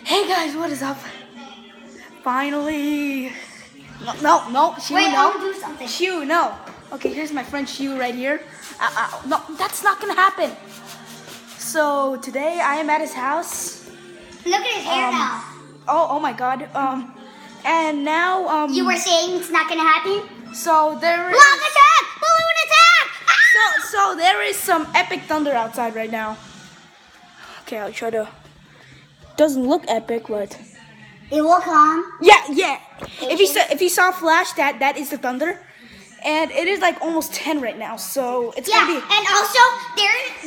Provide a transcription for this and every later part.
Hey guys, what is up? Finally. No, Shiwoo, Wait, no. I want to do something. Shiwoo, no. Okay, here's my friend Shiwoo right here. No, that's not gonna happen. So today I am at his house. Look at his hair now. Oh my God. And now You were saying it's not gonna happen? So there is. Lava attack! Balloon attack! Ah! So there is some epic thunder outside right now. Okay, I'll try to. Doesn't look epic, but. It will come. Yeah. If you saw flash, that is the thunder, and it is like almost 10 right now. So it's gonna be. And also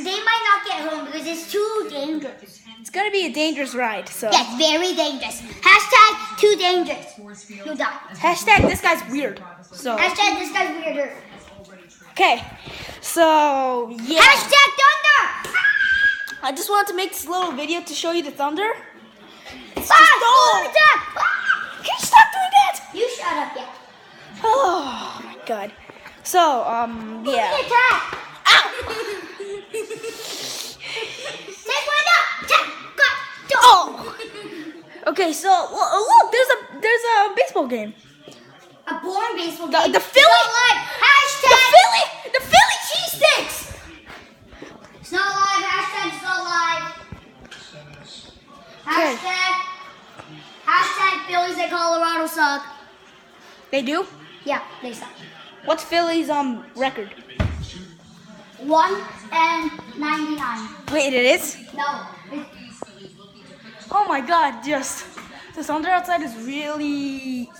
they might not get home because it's too dangerous. It's gonna be a dangerous ride. So. Yes, very dangerous. Hashtag too dangerous. You die. Hashtag this guy's weird. So. Hashtag this guy's weirder. Okay. So yeah. Hashtag thunder. I just wanted to make this little video to show you the thunder. Balloon attack! Ah! Can you stop doing that? You shut up, yeah. Oh my God. So yeah. Balloon attack! Ow! Take one up! Go! Oh. Okay, so look, there's a baseball game. A boring baseball game. The Philly. It's not live. Hashtag. The Philly cheesesteaks. It's not live. Hashtag it's not live. Okay. Hashtag Phillies in Colorado suck. They do? Yeah, they suck. What's Philly's record? 1-99. Wait, it is? No. Oh my God, just the thunder outside is really.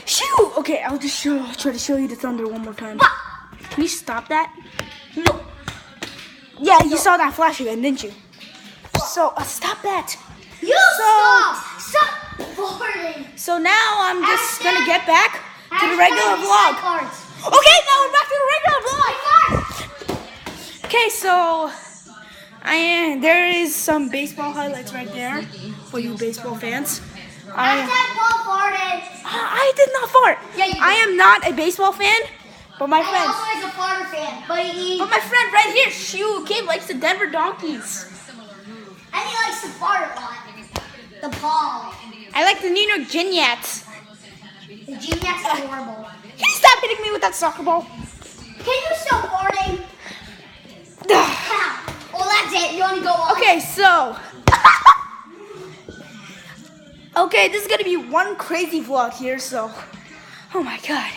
Shoo! Okay, I'll just try to show you the thunder one more time. Can you stop that? No. Yeah, you saw that flash again, didn't you? So stop that. You stop! Stop farting! So now I'm just gonna get back to the regular Hashtag vlog. cards. Okay, now we're back to the regular vlog. Okay, so there is some baseball highlights right there for you baseball fans. Hashtag Paul farted. I did not fart. Yeah, you did. I am not a baseball fan, but my And friend, also is a farter fan. But my friend right here, Shiwoo Kid, likes the Denver Donkeys. and he likes to fart a lot. The ball. I like the New York Giants. The gymnasts are horrible. Can you stop hitting me with that soccer ball? Can you stop farting? Well, that's it. You want to go on? Okay, so. Okay, this is gonna be one crazy vlog here, so. Oh my God.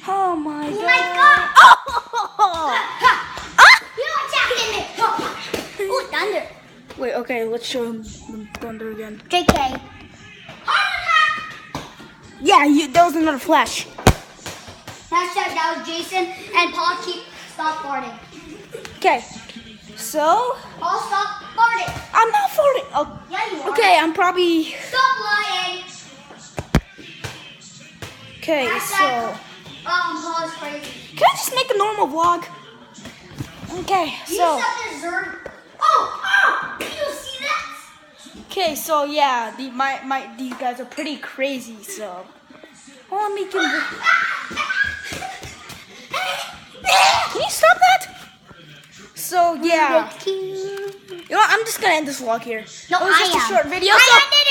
Oh my God. Oh my God. Oh! You attacking me. Oh, thunder. Wait, okay, let's show him the thunder again. JK. Yeah, that was another flash. Hashtag that was Jason and Paul stop farting. Okay, so. Paul stop farting. I'm not farting. Oh, Yeah, you are. okay, I'm probably. Stop lying. Okay, so. Paul is crazy. Can I just make a normal vlog? Okay, You so. just deserve. Oh! Did you see that? Okay, so yeah, these guys are pretty crazy. So, let me Can you stop that? So yeah, you know what, I'm just gonna end this vlog here. No, it was just I a am. short video. I So ended